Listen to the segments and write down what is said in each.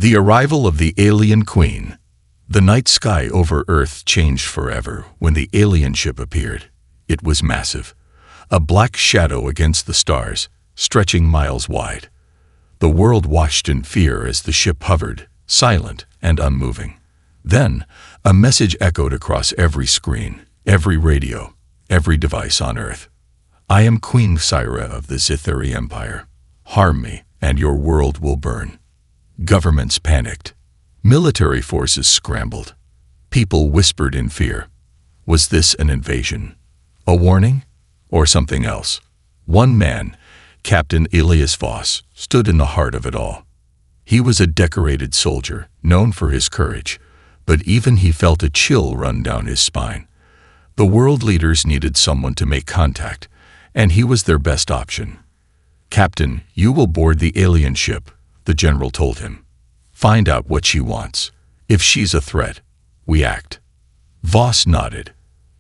The arrival of the alien queen. The night sky over Earth changed forever when the alien ship appeared. It was massive, a black shadow against the stars, stretching miles wide. The world watched in fear as the ship hovered, silent and unmoving. Then, a message echoed across every screen, every radio, every device on Earth. I am Queen Syra of the Zithari Empire. Harm me, and your world will burn. Governments panicked. Military forces scrambled. People whispered in fear. Was this an invasion? A warning? Or something else? One man, Captain Elias Voss, stood in the heart of it all. He was a decorated soldier, known for his courage, but even he felt a chill run down his spine. The world leaders needed someone to make contact, and he was their best option. Captain, you will board the alien ship, the general told him. Find out what she wants. If she's a threat, we act. Voss nodded.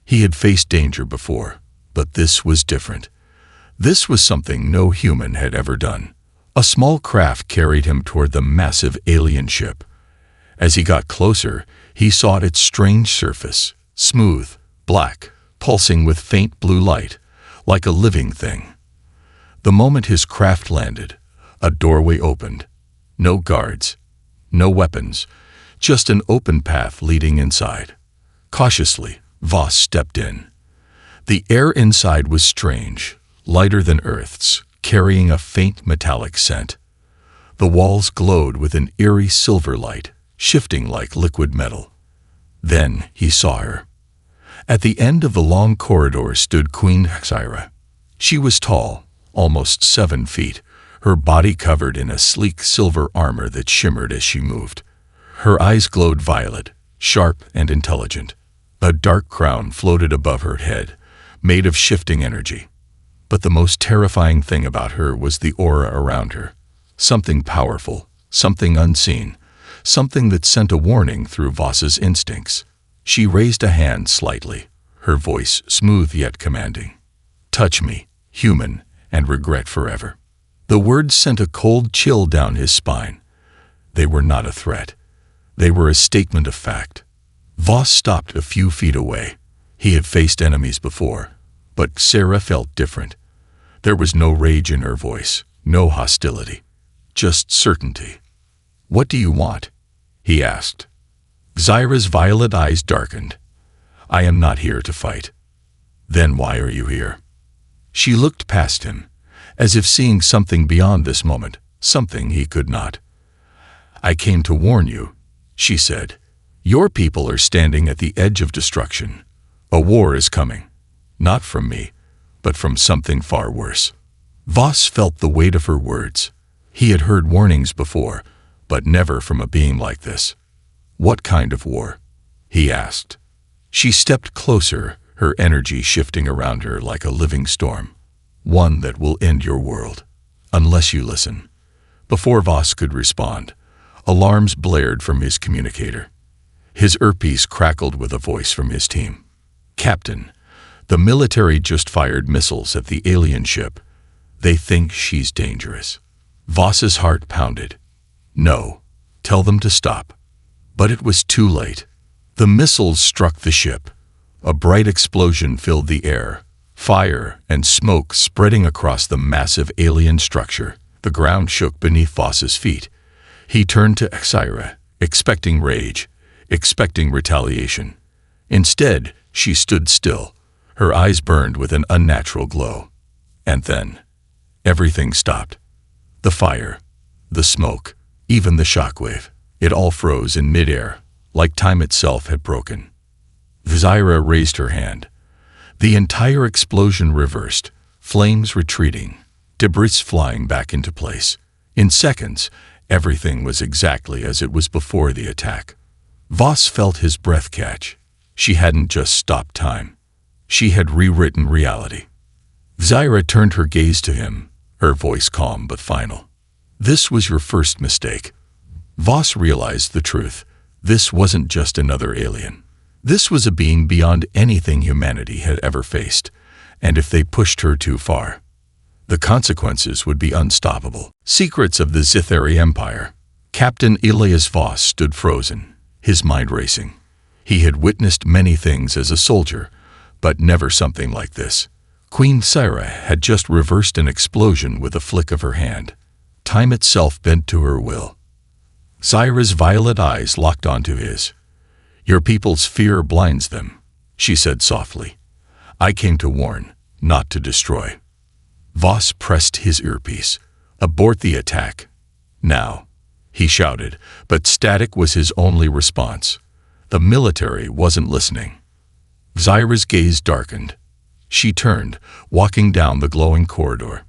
He had faced danger before, but this was different. This was something no human had ever done. A small craft carried him toward the massive alien ship. As he got closer, he saw its strange surface, smooth, black, pulsing with faint blue light, like a living thing. The moment his craft landed, a doorway opened. No guards, no weapons, just an open path leading inside. Cautiously, Voss stepped in. The air inside was strange, lighter than Earth's, carrying a faint metallic scent. The walls glowed with an eerie silver light, shifting like liquid metal. Then he saw her. At the end of the long corridor stood Queen Syra. She was tall, almost 7 feet, her body covered in a sleek silver armor that shimmered as she moved. Her eyes glowed violet, sharp and intelligent. A dark crown floated above her head, made of shifting energy. But the most terrifying thing about her was the aura around her. Something powerful, something unseen, something that sent a warning through Voss's instincts. She raised a hand slightly, her voice smooth yet commanding. Touch me, human, and regret forever. The words sent a cold chill down his spine. They were not a threat. They were a statement of fact. Voss stopped a few feet away. He had faced enemies before, but Sarah felt different. There was no rage in her voice, no hostility, just certainty. What do you want? He asked. Zyra's violet eyes darkened. I am not here to fight. Then why are you here? She looked past him, as if seeing something beyond this moment, something he could not. I came to warn you, she said. Your people are standing at the edge of destruction. A war is coming, not from me, but from something far worse. Voss felt the weight of her words. He had heard warnings before, but never from a being like this. What kind of war? He asked. She stepped closer, her energy shifting around her like a living storm. One that will end your world, unless you listen. Before Voss could respond, alarms blared from his communicator. His earpiece crackled with a voice from his team. Captain, the military just fired missiles at the alien ship. They think she's dangerous. Voss's heart pounded. No, tell them to stop. But it was too late. The missiles struck the ship. A bright explosion filled the air, fire and smoke spreading across the massive alien structure. The ground shook beneath Voss's feet. He turned to Syra, expecting rage, expecting retaliation. Instead, she stood still. Her eyes burned with an unnatural glow. And then, everything stopped. The fire, the smoke, even the shockwave. It all froze in midair, like time itself had broken. Zyra raised her hand. The entire explosion reversed, flames retreating, debris flying back into place. In seconds, everything was exactly as it was before the attack. Voss felt his breath catch. She hadn't just stopped time. She had rewritten reality. Zyra turned her gaze to him, her voice calm but final. This was your first mistake. Voss realized the truth. This wasn't just another alien. This was a being beyond anything humanity had ever faced, and if they pushed her too far, the consequences would be unstoppable. Secrets of the Zithari Empire. Captain Elias Voss stood frozen, his mind racing. He had witnessed many things as a soldier, but never something like this. Queen Syra had just reversed an explosion with a flick of her hand. Time itself bent to her will. Syra's violet eyes locked onto his. "Your people's fear blinds them," she said softly. "I came to warn, not to destroy." Voss pressed his earpiece. "Abort the attack. Now," he shouted, but static was his only response. The military wasn't listening. Syra's gaze darkened. She turned, walking down the glowing corridor.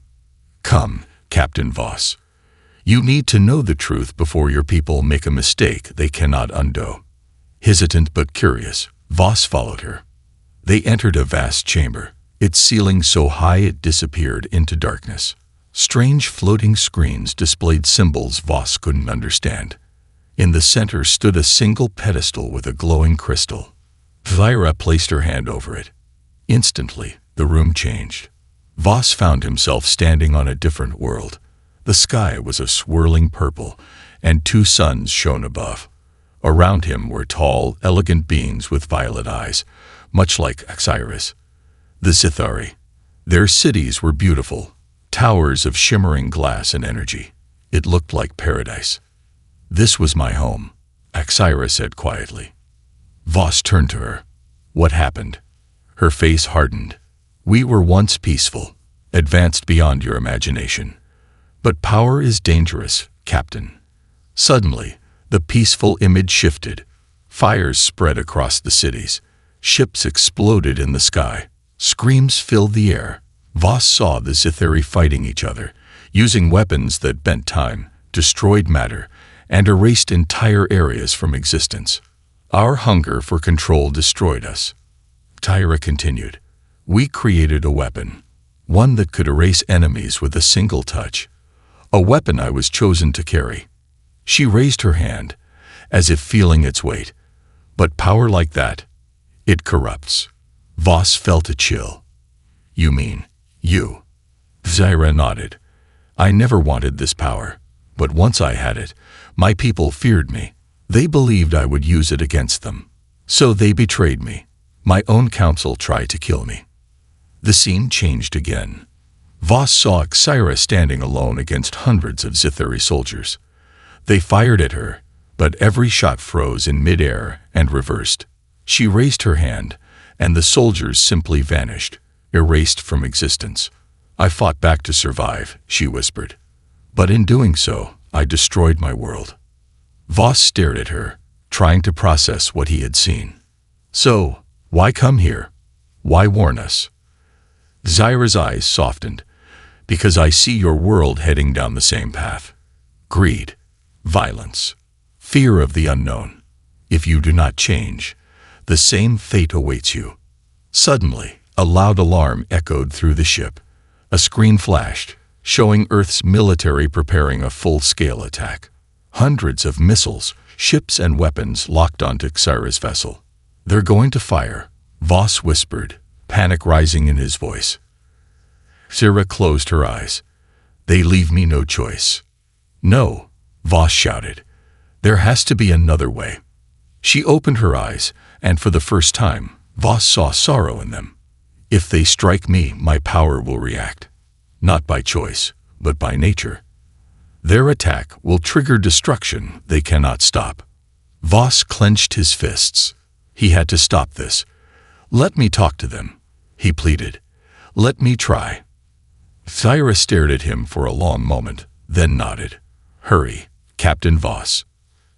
"Come, Captain Voss. You need to know the truth before your people make a mistake they cannot undo." Hesitant but curious, Voss followed her. They entered a vast chamber, its ceiling so high it disappeared into darkness. Strange floating screens displayed symbols Voss couldn't understand. In the center stood a single pedestal with a glowing crystal. Syra placed her hand over it. Instantly, the room changed. Voss found himself standing on a different world. The sky was a swirling purple, and two suns shone above. Around him were tall, elegant beings with violet eyes, much like Osiris. The Zithari. Their cities were beautiful, towers of shimmering glass and energy. It looked like paradise. "This was my home," Osiris said quietly. Voss turned to her. "What happened?" Her face hardened. "We were once peaceful, advanced beyond your imagination. But power is dangerous, Captain." Suddenly, the peaceful image shifted. Fires spread across the cities. Ships exploded in the sky. Screams filled the air. Voss saw the Zithari fighting each other, using weapons that bent time, destroyed matter, and erased entire areas from existence. "Our hunger for control destroyed us." Tyra continued. "We created a weapon, one that could erase enemies with a single touch. A weapon I was chosen to carry." She raised her hand, as if feeling its weight. "But power like that, it corrupts." Voss felt a chill. "You mean, you?" Syra nodded. "I never wanted this power, but once I had it, my people feared me. They believed I would use it against them. So they betrayed me. My own council tried to kill me." The scene changed again. Voss saw Syra standing alone against hundreds of Zithari soldiers. They fired at her, but every shot froze in midair and reversed. She raised her hand, and the soldiers simply vanished, erased from existence. "I fought back to survive," she whispered. "But in doing so, I destroyed my world." Voss stared at her, trying to process what he had seen. "So, why come here? Why warn us?" Syra's eyes softened. "Because I see your world heading down the same path. Greed, violence, fear of the unknown. If you do not change, the same fate awaits you." Suddenly, a loud alarm echoed through the ship. A screen flashed, showing Earth's military preparing a full-scale attack. Hundreds of missiles, ships, and weapons locked onto Syra's vessel. "They're going to fire," Voss whispered, panic rising in his voice. Syra closed her eyes. "They leave me no choice." "No," Voss shouted. "There has to be another way." She opened her eyes, and for the first time, Voss saw sorrow in them. "If they strike me, my power will react. Not by choice, but by nature. Their attack will trigger destruction they cannot stop." Voss clenched his fists. He had to stop this. "Let me talk to them," he pleaded. "Let me try." Syra stared at him for a long moment, then nodded. "Hurry, Captain Voss.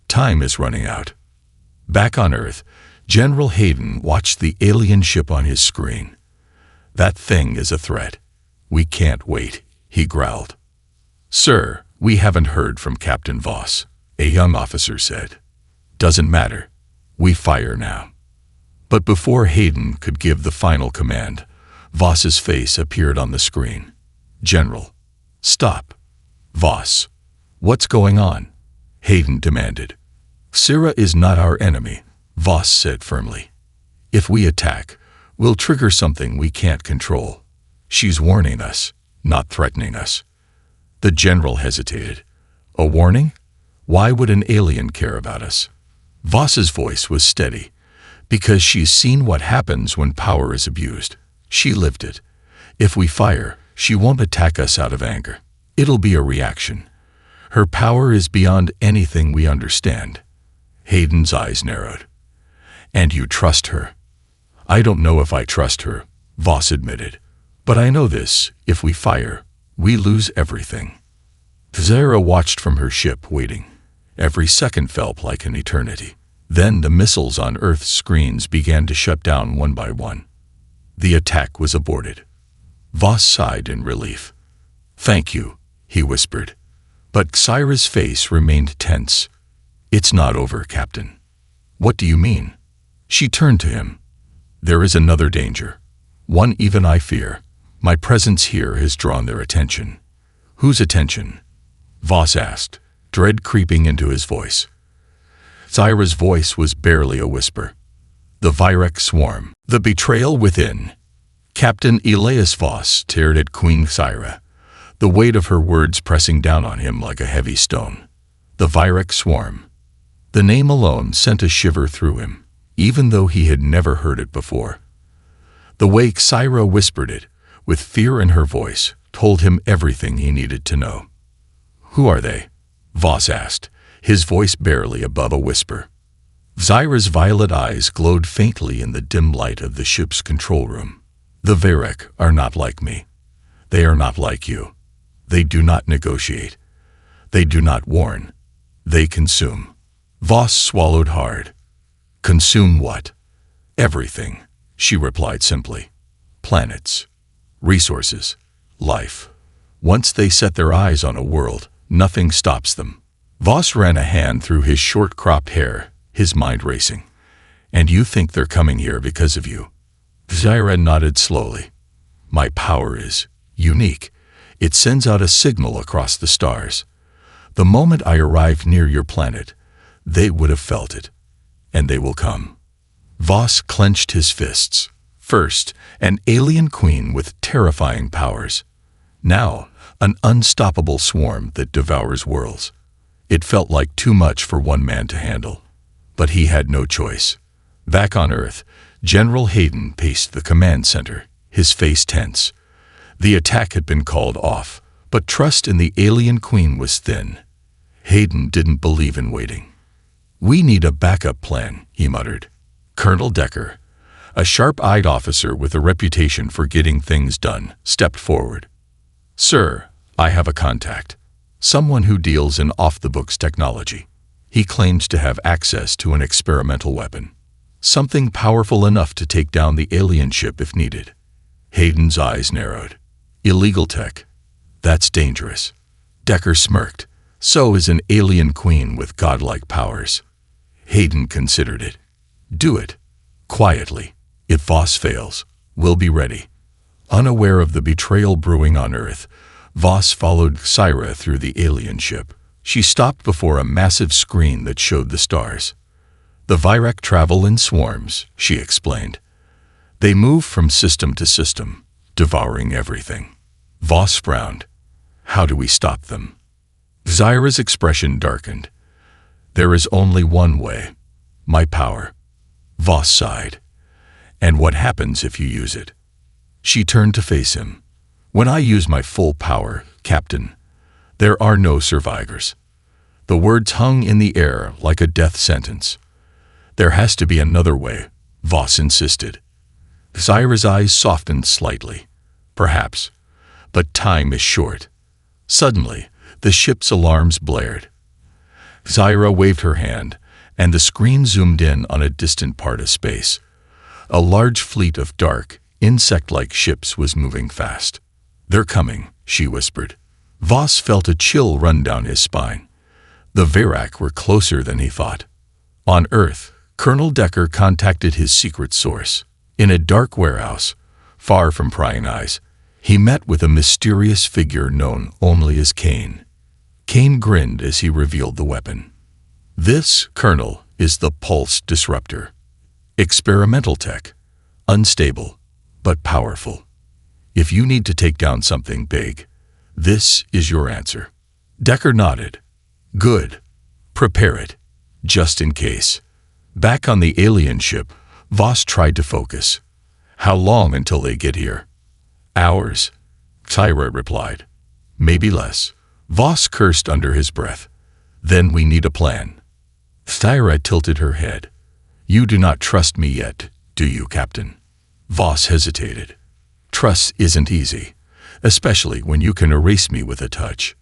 Time is running out." Back on Earth, General Hayden watched the alien ship on his screen. "That thing is a threat. We can't wait," he growled. "Sir, we haven't heard from Captain Voss," a young officer said. "Doesn't matter. We fire now." But before Hayden could give the final command, Voss's face appeared on the screen. "General, stop." "Voss, what's going on?" Hayden demanded. "Syra is not our enemy," Voss said firmly. "If we attack, we'll trigger something we can't control. She's warning us, not threatening us." The general hesitated. "A warning? Why would an alien care about us? Voss's voice was steady. Because she's seen what happens when power is abused. She lived it. If we fire, she won't attack us out of anger. It'll be a reaction. Her power is beyond anything we understand. Hayden's eyes narrowed. And you trust her? I don't know if I trust her, Voss admitted. But I know this, if we fire, we lose everything. Zaira watched from her ship, waiting. Every second felt like an eternity. Then the missiles on Earth's screens began to shut down one by one. The attack was aborted. Voss sighed in relief. Thank you, he whispered. But Zaira's face remained tense. It's not over, Captain. What do you mean? She turned to him. There is another danger. One even I fear. My presence here has drawn their attention. Whose attention? Voss asked, dread creeping into his voice. Zaira's voice was barely a whisper. The Virek swarm. The betrayal within. Captain Elias Voss stared at Queen Zaira, the weight of her words pressing down on him like a heavy stone. The Virek swarm. The name alone sent a shiver through him, even though he had never heard it before. The way Zaira whispered it, with fear in her voice, told him everything he needed to know. Who are they? Voss asked, his voice barely above a whisper. Zaira's violet eyes glowed faintly in the dim light of the ship's control room. The Virek are not like me. They are not like you. They do not negotiate. They do not warn. They consume. Voss swallowed hard. Consume what? Everything, she replied simply. Planets, resources, life. Once they set their eyes on a world, nothing stops them. Voss ran a hand through his short-cropped hair, his mind racing. And you think they're coming here because of you? Zaira nodded slowly. My power is unique. It sends out a signal across the stars. The moment I arrived near your planet, they would have felt it. And they will come. Voss clenched his fists. First, an alien queen with terrifying powers. Now, an unstoppable swarm that devours worlds. It felt like too much for one man to handle. But he had no choice. Back on Earth, General Hayden paced the command center, his face tense. The attack had been called off, but trust in the alien queen was thin. Hayden didn't believe in waiting. We need a backup plan, he muttered. Colonel Decker, a sharp-eyed officer with a reputation for getting things done, stepped forward. Sir, I have a contact. Someone who deals in off-the-books technology. He claims to have access to an experimental weapon. Something powerful enough to take down the alien ship if needed. Hayden's eyes narrowed. Illegal tech. That's dangerous. Decker smirked. So is an alien queen with godlike powers. Hayden considered it. Do it. Quietly. If Voss fails, we'll be ready. Unaware of the betrayal brewing on Earth, Voss followed Zaira through the alien ship. She stopped before a massive screen that showed the stars. The Virek travel in swarms, she explained. They move from system to system, devouring everything. Voss frowned. How do we stop them? Zaira's expression darkened. There is only one way. My power. Voss sighed. And what happens if you use it? She turned to face him. When I use my full power, Captain, there are no survivors. The words hung in the air like a death sentence. There has to be another way, Voss insisted. Zaira's eyes softened slightly. Perhaps. But time is short. Suddenly, the ship's alarms blared. Zaira waved her hand, and the screen zoomed in on a distant part of space. A large fleet of dark, insect-like ships was moving fast. They're coming, she whispered. Voss felt a chill run down his spine. The Virek were closer than he thought. On Earth, Colonel Decker contacted his secret source. In a dark warehouse, far from prying eyes, he met with a mysterious figure known only as Kane. Kane grinned as he revealed the weapon. This, Colonel, is the Pulse Disruptor. Experimental tech. Unstable, but powerful. If you need to take down something big, this is your answer. Decker nodded. Good. Prepare it, just in case. Back on the alien ship, Voss tried to focus. How long until they get here? Hours, Tyra replied. Maybe less. Voss cursed under his breath. Then we need a plan. Tyra tilted her head. You do not trust me yet, do you, Captain? Voss hesitated. Trust isn't easy, especially when you can erase me with a touch.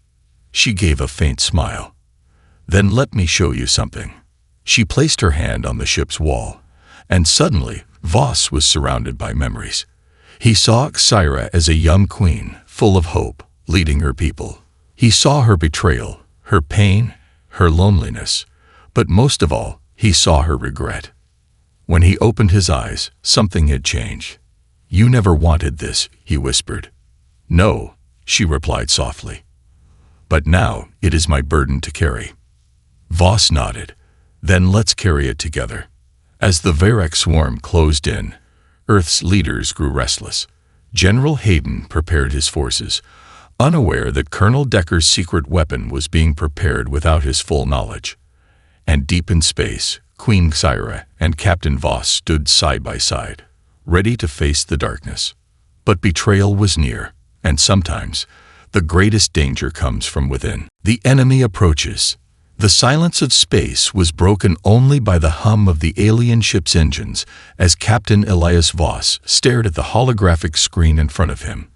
She gave a faint smile. Then let me show you something. She placed her hand on the ship's wall, and suddenly Voss was surrounded by memories. He saw Tyra as a young queen, full of hope, leading her people. He saw her betrayal, her pain, her loneliness, but most of all, he saw her regret. When he opened his eyes, something had changed. You never wanted this, he whispered. No, she replied softly. But now it is my burden to carry. Voss nodded. Then let's carry it together. As the Varrock swarm closed in, Earth's leaders grew restless. General Hayden prepared his forces, unaware that Colonel Decker's secret weapon was being prepared without his full knowledge. And deep in space, Queen Tyra and Captain Voss stood side by side, ready to face the darkness. But betrayal was near, and sometimes the greatest danger comes from within. The enemy approaches. The silence of space was broken only by the hum of the alien ship's engines as Captain Elias Voss stared at the holographic screen in front of him.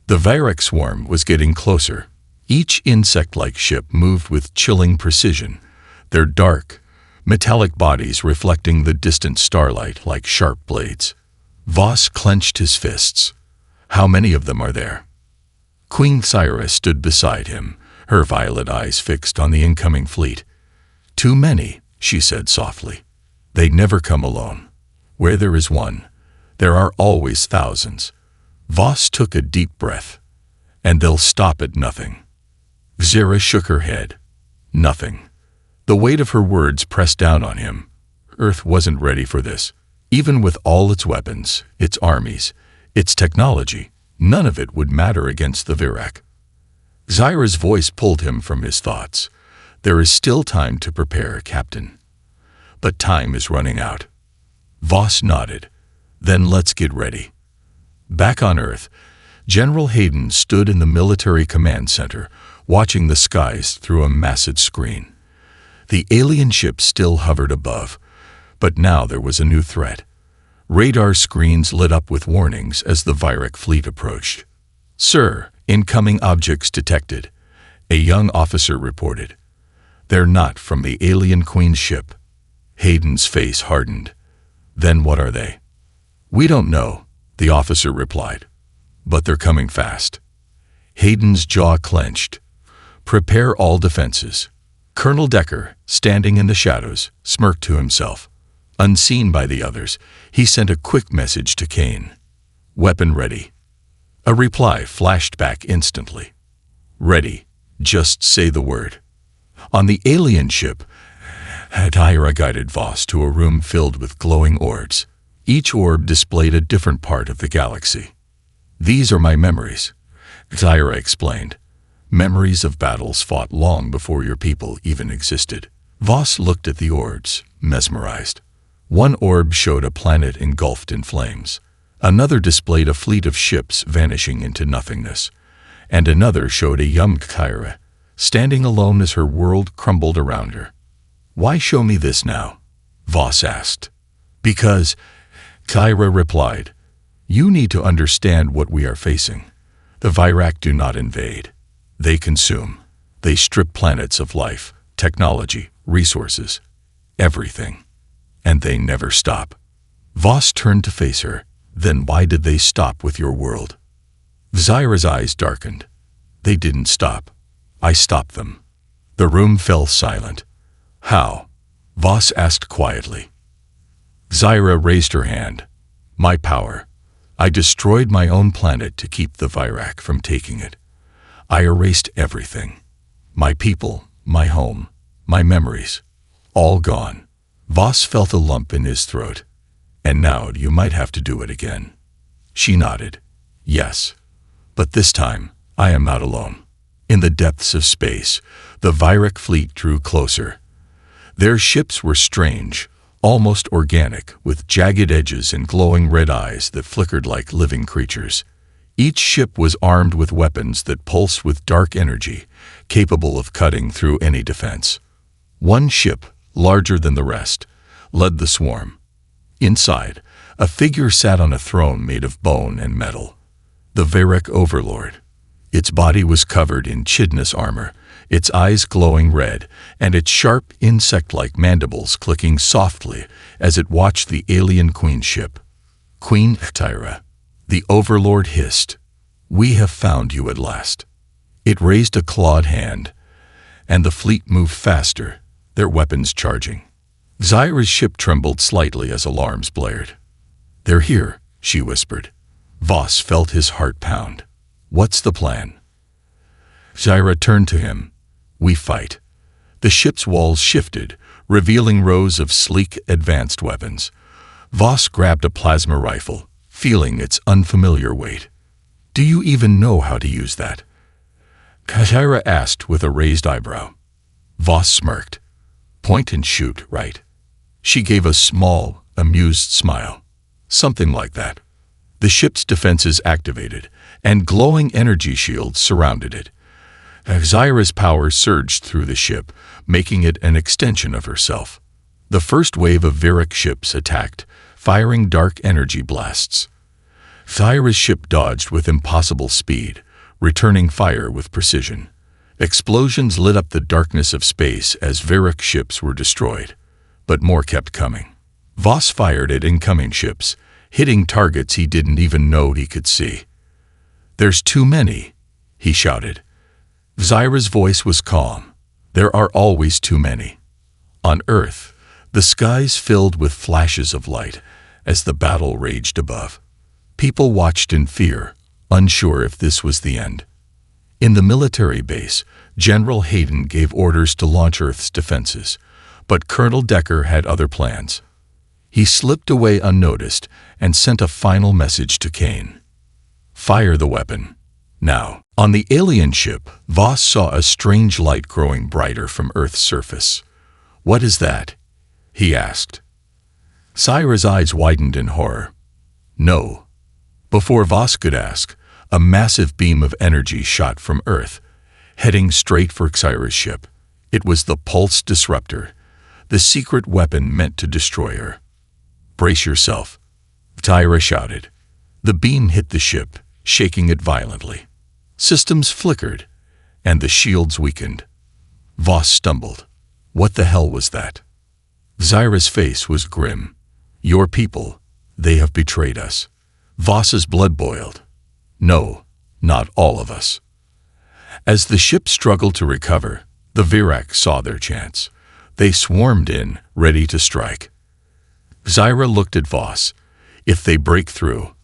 The Varrock swarm was getting closer. Each insect-like ship moved with chilling precision, their dark, metallic bodies reflecting the distant starlight like sharp blades. Voss clenched his fists. How many of them are there? Queen Tyra stood beside him, her violet eyes fixed on the incoming fleet. Too many, she said softly. They never come alone. Where there is one, there are always thousands. Voss took a deep breath. And they'll stop at nothing. Zara shook her head. Nothing. The weight of her words pressed down on him. Earth wasn't ready for this. Even with all its weapons, its armies, its technology, none of it would matter against the Varrock. Zara's voice pulled him from his thoughts. There is still time to prepare, Captain. But time is running out. Voss nodded. Then let's get ready. Back on Earth, General Hayden stood in the military command center, watching the skies through a massive screen. The alien ship still hovered above, but now there was a new threat. Radar screens lit up with warnings as the Varrock fleet approached. Sir, incoming objects detected, a young officer reported. They're not from the alien Queen's ship. Hayden's face hardened. Then what are they? We don't know, the officer replied. But they're coming fast. Hayden's jaw clenched. Prepare all defenses. Colonel Decker, standing in the shadows, smirked to himself. Unseen by the others, he sent a quick message to Kane. Weapon ready. A reply flashed back instantly. Ready. Just say the word. On the alien ship, Tyra guided Voss to a room filled with glowing orbs. Each orb displayed a different part of the galaxy. These are my memories, Tyra explained. Memories of battles fought long before your people even existed. Voss looked at the orbs, mesmerized. One orb showed a planet engulfed in flames. Another displayed a fleet of ships vanishing into nothingness. And another showed a young Tyra, standing alone as her world crumbled around her. Why show me this now? Voss asked. Because, Tyra replied, you need to understand what we are facing. The Varrock do not invade. They consume. They strip planets of life, technology, resources, everything. And they never stop. Voss turned to face her. Then why did they stop with your world? Zyra's eyes darkened. They didn't stop. I stopped them. The room fell silent. How? Voss asked quietly. Zyra raised her hand. My power. I destroyed my own planet to keep the Varrock from taking it. I erased everything. My people, my home, my memories. All gone. Voss felt a lump in his throat. And now you might have to do it again. She nodded. Yes. But this time, I am not alone. In the depths of space, the Varrock fleet drew closer, Their ships were strange, almost organic, with jagged edges and glowing red eyes that flickered like living creatures. Each ship was armed with weapons that pulsed with dark energy, capable of cutting through any defense. One ship, larger than the rest, led the swarm. Inside, a figure sat on a throne made of bone and metal. The Varek Overlord. Its body was covered in chidness armor, its eyes glowing red, and its sharp, insect-like mandibles clicking softly as it watched the alien queen ship. Queen Tyra. The Overlord hissed, "We have found you at last." It raised a clawed hand, and the fleet moved faster, their weapons charging. Zyra's ship trembled slightly as alarms blared. "They're here," she whispered. Voss felt his heart pound. "What's the plan?" Zyra turned to him. "We fight." The ship's walls shifted, revealing rows of sleek, advanced weapons. Voss grabbed a plasma rifle, feeling its unfamiliar weight. "Do you even know how to use that?" Zyra asked with a raised eyebrow. Voss smirked. "Point and shoot, right?" She gave a small, amused smile. "Something like that." The ship's defenses activated, and glowing energy shields surrounded it. Zyra's power surged through the ship, making it an extension of herself. The first wave of Varek ships attacked, firing dark energy blasts. Zyra's ship dodged with impossible speed, returning fire with precision. Explosions lit up the darkness of space as Varek ships were destroyed, but more kept coming. Voss fired at incoming ships, hitting targets he didn't even know he could see. "There's too many," he shouted. Zyra's voice was calm. "There are always too many." On Earth, the skies filled with flashes of light as the battle raged above. People watched in fear, unsure if this was the end. In the military base, General Hayden gave orders to launch Earth's defenses, but Colonel Decker had other plans. He slipped away unnoticed and sent a final message to Kane. "Fire the weapon. Now." On the alien ship, Voss saw a strange light growing brighter from Earth's surface. "What is that?" he asked. Zyra's eyes widened in horror. "No." Before Voss could ask, a massive beam of energy shot from Earth, heading straight for Zyra's ship. It was the Pulse Disruptor, the secret weapon meant to destroy her. "Brace yourself," Zyra shouted. The beam hit the ship, shaking it violently. Systems flickered, and the shields weakened. Voss stumbled. What the hell was that? Zyra's face was grim. "Your people, they have betrayed us." Voss's blood boiled. "No, not all of us." As the ship struggled to recover, the Varek saw their chance. They swarmed in, ready to strike. Zyra looked at Voss. "If they break through,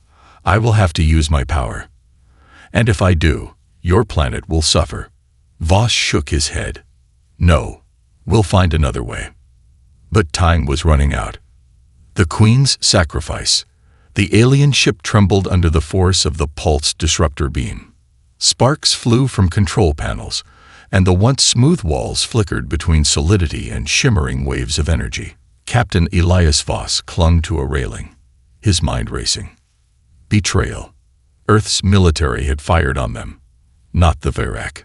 I will have to use my power. And if I do, your planet will suffer." Voss shook his head. "No, we'll find another way." But time was running out. The Queen's sacrifice. The alien ship trembled under the force of the Pulse Disruptor beam. Sparks flew from control panels, and the once smooth walls flickered between solidity and shimmering waves of energy. Captain Elias Voss clung to a railing, his mind racing. Betrayal. Earth's military had fired on them. Not the Varek.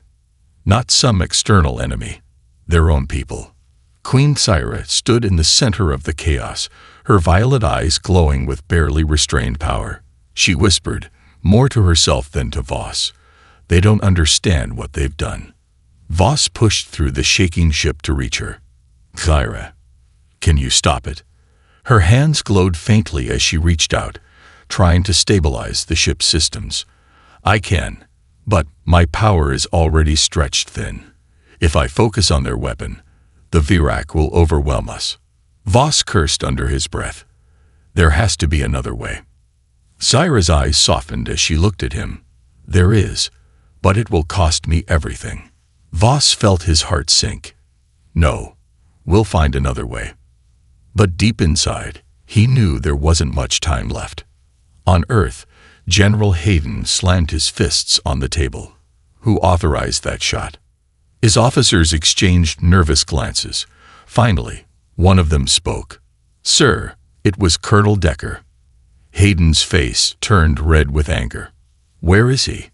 Not some external enemy. Their own people. Queen Zyra stood in the center of the chaos, her violet eyes glowing with barely restrained power. She whispered, more to herself than to Voss, "They don't understand what they've done." Voss pushed through the shaking ship to reach her. "Zyra, can you stop it?" Her hands glowed faintly as she reached out, trying to stabilize the ship's systems. "I can, but my power is already stretched thin. If I focus on their weapon, the Varek will overwhelm us." Voss cursed under his breath. There has to be another way. Zyra's eyes softened as she looked at him. "There is, but it will cost me everything." Voss felt his heart sink. "No, we'll find another way." But deep inside, he knew there wasn't much time left. On Earth, General Hayden slammed his fists on the table. Who authorized that shot? His officers exchanged nervous glances, Finally, one of them spoke. "Sir," it was Colonel Decker. Hayden's face turned red with anger. "Where is he?"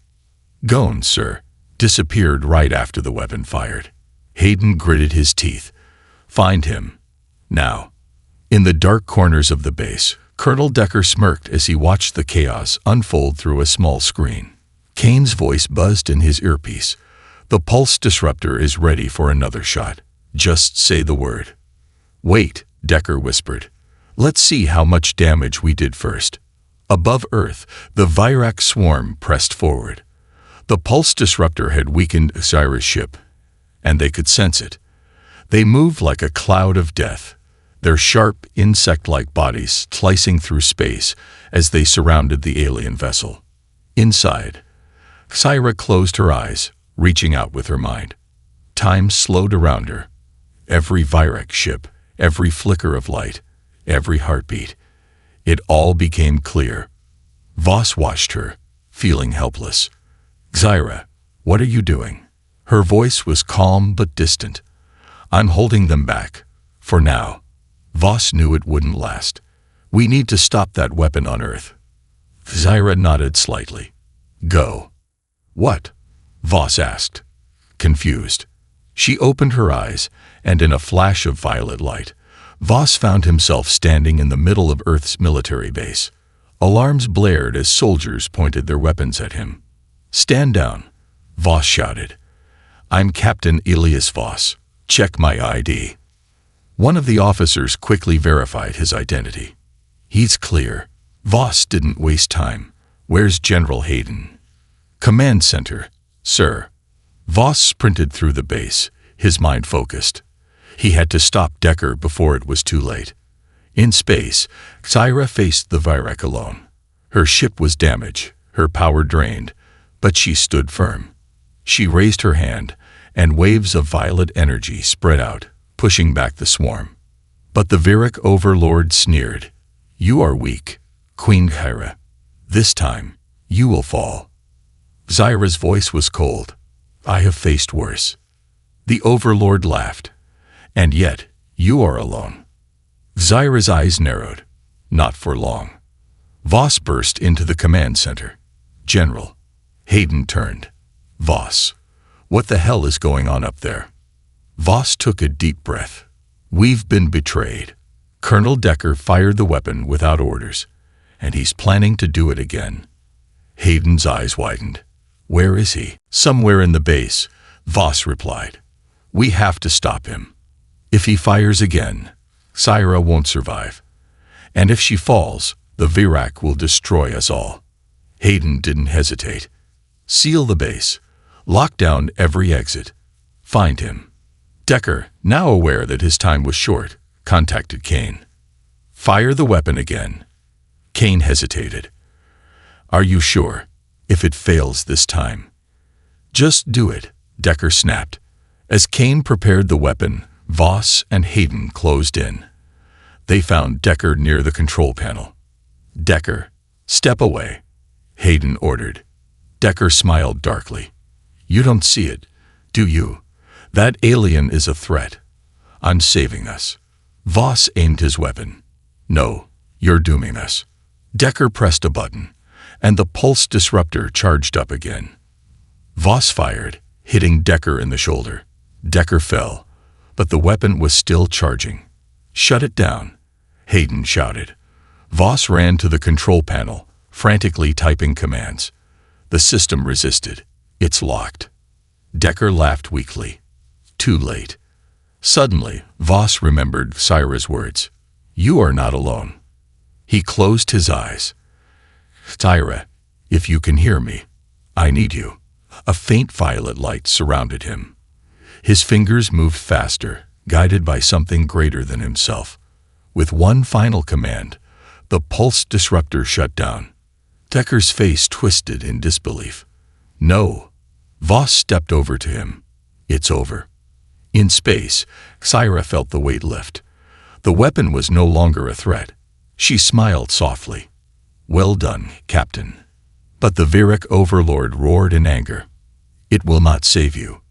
"Gone, sir. Disappeared right after the weapon fired." Hayden gritted his teeth. "Find him. Now." In the dark corners of the base, Colonel Decker smirked as he watched the chaos unfold through a small screen. Kane's voice buzzed in his earpiece. "The pulse disruptor is ready for another shot. Just say the word." "Wait," Decker whispered. "Let's see how much damage we did first." Above Earth, the Virak swarm pressed forward. The pulse disruptor had weakened Osiris' ship, and they could sense it. They moved like a cloud of death, their sharp, insect-like bodies slicing through space as they surrounded the alien vessel. Inside, Syra closed her eyes, reaching out with her mind. Time slowed around her. Every Virak ship, every flicker of light, every heartbeat. It all became clear. Voss watched her, feeling helpless. "Zyra, what are you doing?" Her voice was calm but distant. "I'm holding them back. For now." Voss knew it wouldn't last. "We need to stop that weapon on Earth." Zyra nodded slightly. "Go." "What?" Voss asked, confused. She opened her eyes, and in a flash of violet light, Voss found himself standing in the middle of Earth's military base. Alarms blared as soldiers pointed their weapons at him. "Stand down," Voss shouted. "I'm Captain Elias Voss. Check my ID." One of the officers quickly verified his identity. "He's clear." Voss didn't waste time. "Where's General Hayden?" "Command center, sir." Voss sprinted through the base, his mind focused. He had to stop Decker before it was too late. In space, Syra faced the Virak alone. Her ship was damaged, her power drained, but she stood firm. She raised her hand, and waves of violet energy spread out, pushing back the swarm. But the Virak overlord sneered. "You are weak, Queen Kyra. This time, you will fall." Zyra's voice was cold. "I have faced worse." The overlord laughed. "And yet, you are alone." Zyra's eyes narrowed. "Not for long." Voss burst into the command center. "General." Hayden turned. "Voss, what the hell is going on up there?" Voss took a deep breath. "We've been betrayed. Colonel Decker fired the weapon without orders, and he's planning to do it again." Hayden's eyes widened. "Where is he?" "Somewhere in the base," Voss replied. "We have to stop him. If he fires again, Syra won't survive. And if she falls, the Virak will destroy us all." Hayden didn't hesitate. "Seal the base. Lock down every exit. Find him." Decker, now aware that his time was short, contacted Kane. "Fire the weapon again." Kane hesitated. "Are you sure? If it fails this time." "Just do it," Decker snapped. As Kane prepared the weapon, Voss and Hayden closed in. They found Decker near the control panel. "Decker, step away," Hayden ordered. Decker smiled darkly. "You don't see it, do you? That alien is a threat. I'm saving us." Voss aimed his weapon. "No, you're dooming us." Decker pressed a button, and the pulse disruptor charged up again. Voss fired, hitting Decker in the shoulder. Decker fell, but the weapon was still charging. "Shut it down," Hayden shouted. Voss ran to the control panel, frantically typing commands. The system resisted. "It's locked." Decker laughed weakly. Too late. Suddenly, Voss remembered Syra's words. "You are not alone." He closed his eyes. "Syra, if you can hear me, I need you." A faint violet light surrounded him. His fingers moved faster, guided by something greater than himself. With one final command, the pulse disruptor shut down. Decker's face twisted in disbelief. "No." Voss stepped over to him. "It's over." In space, Syra felt the weight lift. The weapon was no longer a threat. She smiled softly. "Well done, Captain." But the Virak overlord roared in anger. "It will not save you."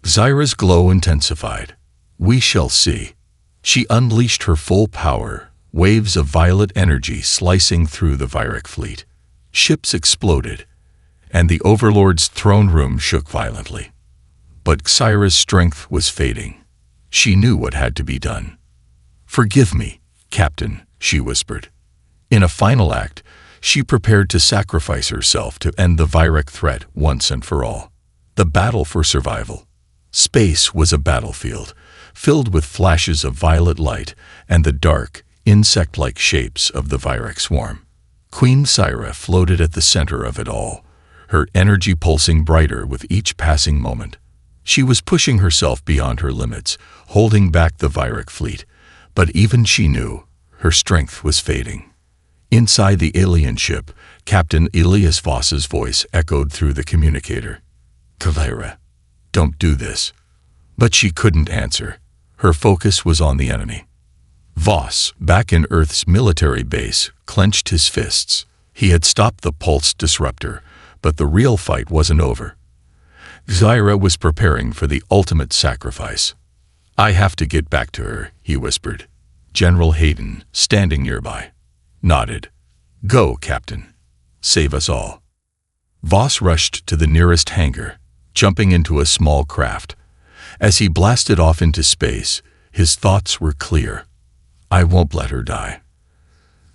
Zyra's glow intensified. "We shall see." She unleashed her full power, waves of violet energy slicing through the Vyrek fleet. Ships exploded, and the Overlord's throne room shook violently. But Xyra's strength was fading. She knew what had to be done. "Forgive me, Captain," she whispered. In a final act, she prepared to sacrifice herself to end the Vyrek threat once and for all. The battle for survival. Space was a battlefield, filled with flashes of violet light and the dark, insect-like shapes of the Vyrek swarm. Queen Xyra floated at the center of it all, her energy pulsing brighter with each passing moment. She was pushing herself beyond her limits, holding back the Vyrek fleet, but even she knew her strength was fading. Inside the alien ship, Captain Elias Voss's voice echoed through the communicator. "Xyra, don't do this." But she couldn't answer. Her focus was on the enemy. Voss, back in Earth's military base, clenched his fists. He had stopped the pulse disruptor, but the real fight wasn't over. Xyra was preparing for the ultimate sacrifice. "I have to get back to her," he whispered. General Hayden, standing nearby, nodded. "Go, Captain. Save us all." Voss rushed to the nearest hangar, jumping into a small craft. As he blasted off into space, his thoughts were clear. "I won't let her die."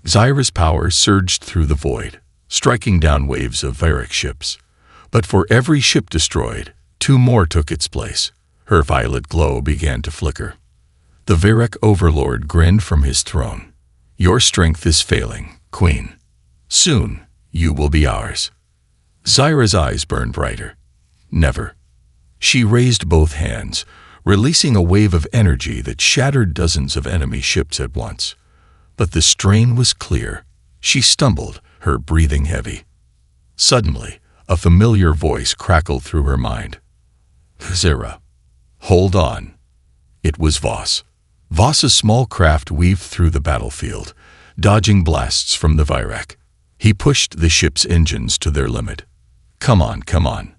Xyra's power surged through the void, striking down waves of Vyrek ships. But for every ship destroyed, 2 more took its place. Her violet glow began to flicker. The Vyrek Overlord grinned from his throne. "Your strength is failing, Queen. Soon, you will be ours." Xyra's eyes burned brighter. "Never." She raised both hands, releasing a wave of energy that shattered dozens of enemy ships at once. But the strain was clear. She stumbled, her breathing heavy. Suddenly, a familiar voice crackled through her mind. "Xyra, hold on." It was Voss. Voss's small craft weaved through the battlefield, dodging blasts from the Vyrek. He pushed the ship's engines to their limit. "Come on, come on."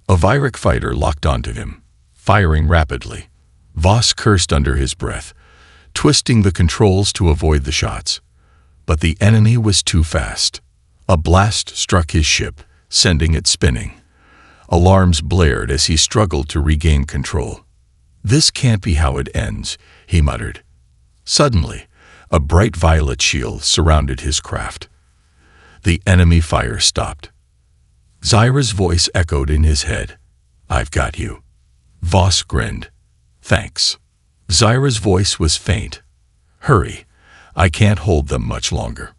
A Vyrek fighter locked onto him, firing rapidly. Voss cursed under his breath, twisting the controls to avoid the shots. But the enemy was too fast. A blast struck his ship, sending it spinning. Alarms blared as he struggled to regain control. "This can't be how it ends," he muttered. Suddenly, a bright violet shield surrounded his craft. The enemy fire stopped. Xyra's voice echoed in his head. "I've got you." Voss grinned. "Thanks." Xyra's voice was faint. "Hurry. I can't hold them much longer."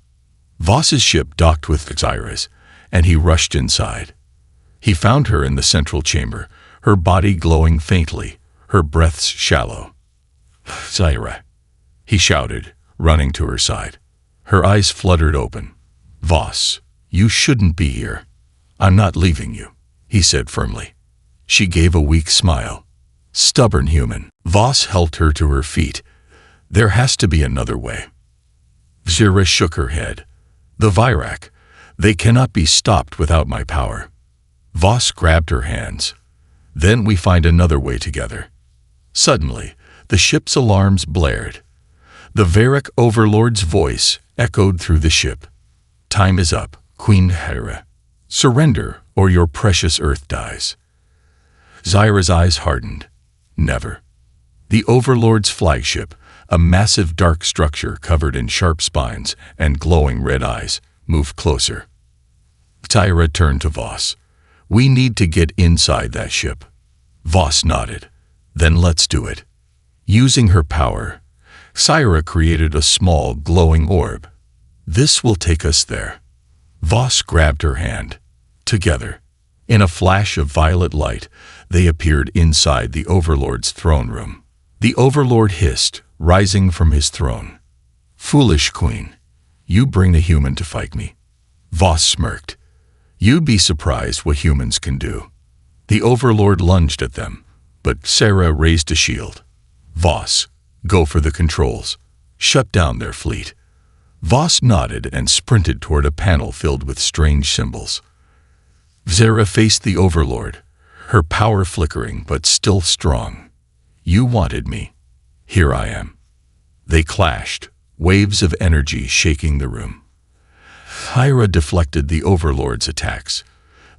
Voss's ship docked with Xyra's, and he rushed inside. He found her in the central chamber, her body glowing faintly, her breaths shallow. "Xyra," he shouted, running to her side. Her eyes fluttered open. "Voss, you shouldn't be here." "I'm not leaving you," he said firmly. She gave a weak smile. "Stubborn human." Voss helped her to her feet. "There has to be another way." Xyra shook her head. "The Vyrek, they cannot be stopped without my power." Voss grabbed her hands. "Then we find another way together." Suddenly, the ship's alarms blared. The Vyrek Overlord's voice echoed through the ship. "Time is up, Queen Xyra. Surrender, or your precious Earth dies." Xyra's eyes hardened. "Never." The Overlord's flagship, a massive dark structure covered in sharp spines and glowing red eyes, moved closer. Xyra turned to Voss. "We need to get inside that ship." Voss nodded. "Then let's do it." Using her power, Xyra created a small, glowing orb. "This will take us there." Voss grabbed her hand. Together, in a flash of violet light, they appeared inside the Overlord's throne room. The Overlord hissed, rising from his throne. "Foolish queen, you bring a human to fight me." Voss smirked. "You'd be surprised what humans can do." The Overlord lunged at them, but Xyra raised a shield. "Voss, go for the controls. Shut down their fleet." Voss nodded and sprinted toward a panel filled with strange symbols. Xyra faced the Overlord, her power flickering but still strong. "You wanted me. Here I am." They clashed, waves of energy shaking the room. Hira deflected the Overlord's attacks,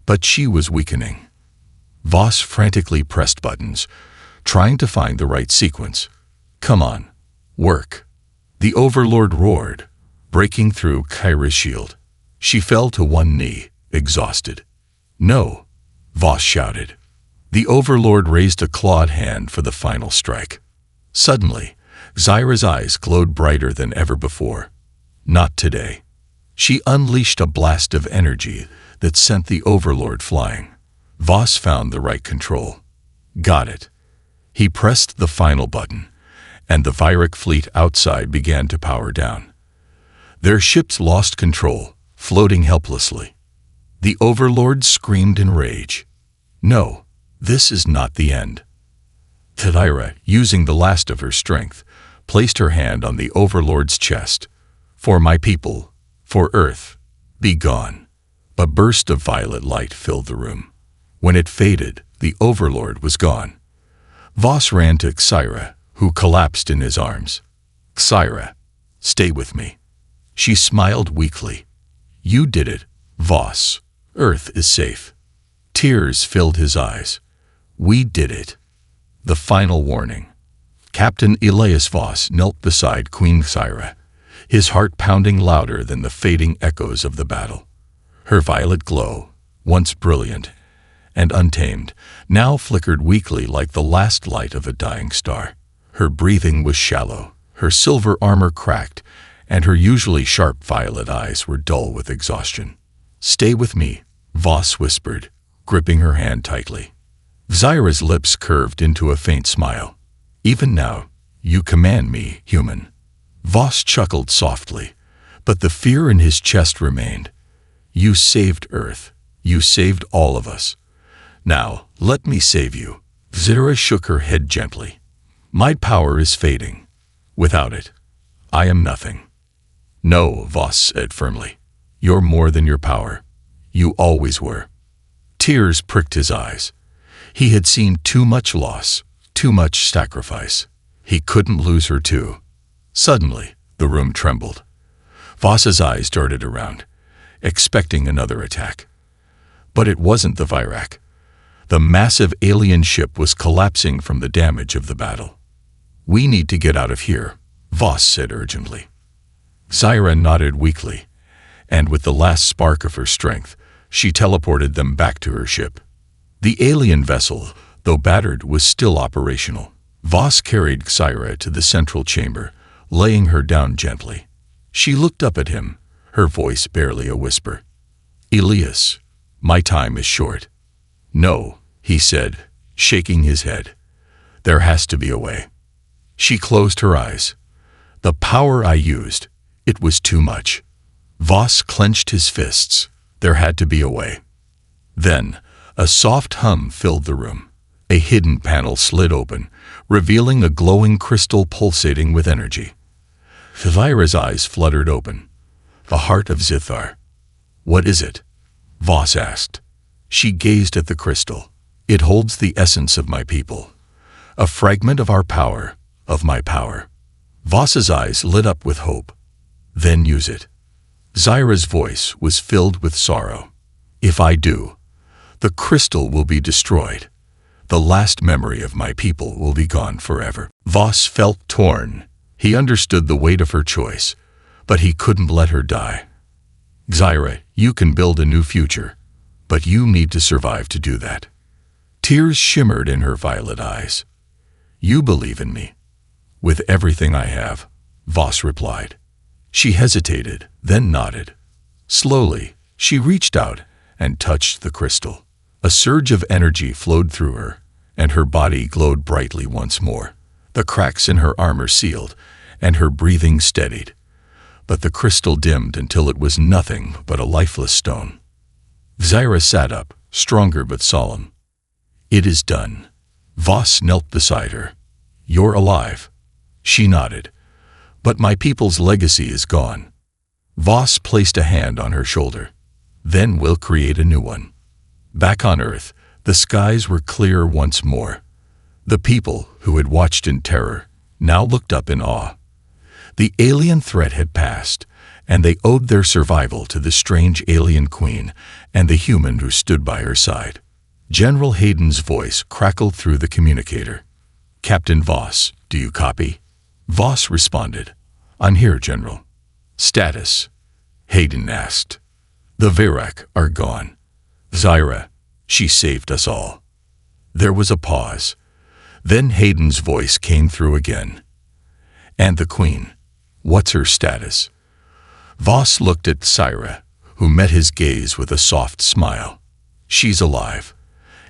but she was weakening. Voss frantically pressed buttons, trying to find the right sequence. "Come on, work." The Overlord roared, breaking through Hira's shield. She fell to one knee, exhausted. "No," Voss shouted. The Overlord raised a clawed hand for the final strike. Suddenly, Zyra's eyes glowed brighter than ever before. Not today. She unleashed a blast of energy that sent the Overlord flying. Voss found the right control. Got it. He pressed the final button, and the Vyric fleet outside began to power down. Their ships lost control, floating helplessly. The Overlord screamed in rage. "No, this is not the end." Thyra, using the last of her strength, placed her hand on the Overlord's chest. "For my people, for Earth, be gone." A burst of violet light filled the room. When it faded, the Overlord was gone. Voss ran to Xyra, who collapsed in his arms. "Xyra, stay with me." She smiled weakly. "You did it, Voss. Earth is safe." Tears filled his eyes. "We did it." The final warning. Captain Elias Voss knelt beside Queen Xyra, his heart pounding louder than the fading echoes of the battle. Her violet glow, once brilliant and untamed, now flickered weakly like the last light of a dying star. Her breathing was shallow, her silver armor cracked, and her usually sharp violet eyes were dull with exhaustion. "Stay with me," Voss whispered, gripping her hand tightly. Xyra's lips curved into a faint smile. "Even now, you command me, human." Voss chuckled softly, but the fear in his chest remained. "You saved Earth. You saved all of us. Now, let me save you." Xyra shook her head gently. "My power is fading. Without it, I am nothing." "No," Voss said firmly. "You're more than your power. You always were." Tears pricked his eyes. He had seen too much loss, too much sacrifice. He couldn't lose her too. Suddenly, the room trembled. Voss's eyes darted around, expecting another attack. But it wasn't the Vyrak. The massive alien ship was collapsing from the damage of the battle. "We need to get out of here," Voss said urgently. Xyra nodded weakly, and with the last spark of her strength, she teleported them back to her ship. The alien vessel, though battered, was still operational. Voss carried Xyra to the central chamber, laying her down gently. She looked up at him, her voice barely a whisper. "Elias, my time is short." "No," he said, shaking his head. "There has to be a way." She closed her eyes. "The power I used, it was too much." Voss clenched his fists. There had to be a way. Then, a soft hum filled the room. A hidden panel slid open, revealing a glowing crystal pulsating with energy. Thyra's eyes fluttered open. "The heart of Zithar." "What is it?" Voss asked. She gazed at the crystal. "It holds the essence of my people. A fragment of our power, of my power." Voss's eyes lit up with hope. "Then use it." Xyra's voice was filled with sorrow. "If I do, the crystal will be destroyed. The last memory of my people will be gone forever." Voss felt torn. He understood the weight of her choice, but he couldn't let her die. "Xyra, you can build a new future, but you need to survive to do that." Tears shimmered in her violet eyes. "You believe in me." "With everything I have," Voss replied. She hesitated, then nodded. Slowly, she reached out and touched the crystal. A surge of energy flowed through her, and her body glowed brightly once more. The cracks in her armor sealed, and her breathing steadied. But the crystal dimmed until it was nothing but a lifeless stone. Xyra sat up, stronger but solemn. "It is done." Voss knelt beside her. "You're alive." She nodded. "But my people's legacy is gone." Voss placed a hand on her shoulder. "Then we'll create a new one." Back on Earth, the skies were clear once more. The people, who had watched in terror, now looked up in awe. The alien threat had passed, and they owed their survival to the strange alien queen and the human who stood by her side. General Hayden's voice crackled through the communicator. "Captain Voss, do you copy?" Voss responded, "I'm here, General." "Status?" Hayden asked. "The Virak are gone. Zyra, she saved us all." There was a pause. Then Hayden's voice came through again. "And the Queen, what's her status?" Voss looked at Zyra, who met his gaze with a soft smile. "She's alive,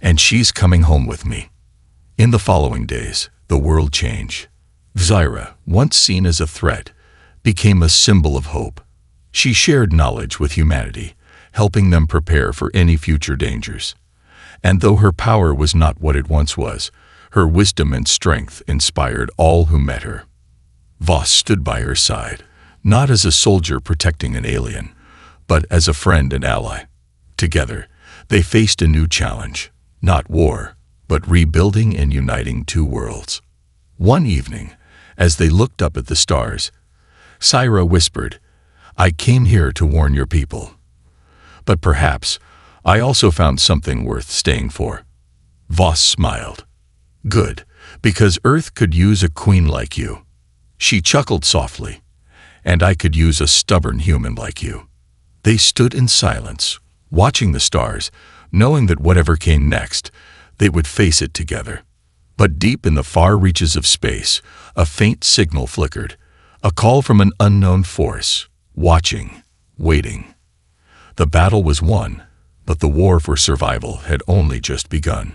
and she's coming home with me." In the following days, the world changed. Zyra, once seen as a threat, became a symbol of hope. She shared knowledge with humanity, helping them prepare for any future dangers. And though her power was not what it once was, her wisdom and strength inspired all who met her. Voss stood by her side, not as a soldier protecting an alien, but as a friend and ally. Together, they faced a new challenge, not war, but rebuilding and uniting two worlds. One evening, as they looked up at the stars, Zyra whispered, "I came here to warn your people. But perhaps I also found something worth staying for." Voss smiled. "Good, because Earth could use a queen like you." She chuckled softly. "And I could use a stubborn human like you." They stood in silence, watching the stars, knowing that whatever came next, they would face it together. But deep in the far reaches of space, a faint signal flickered, a call from an unknown force, watching, waiting. The battle was won, but the war for survival had only just begun.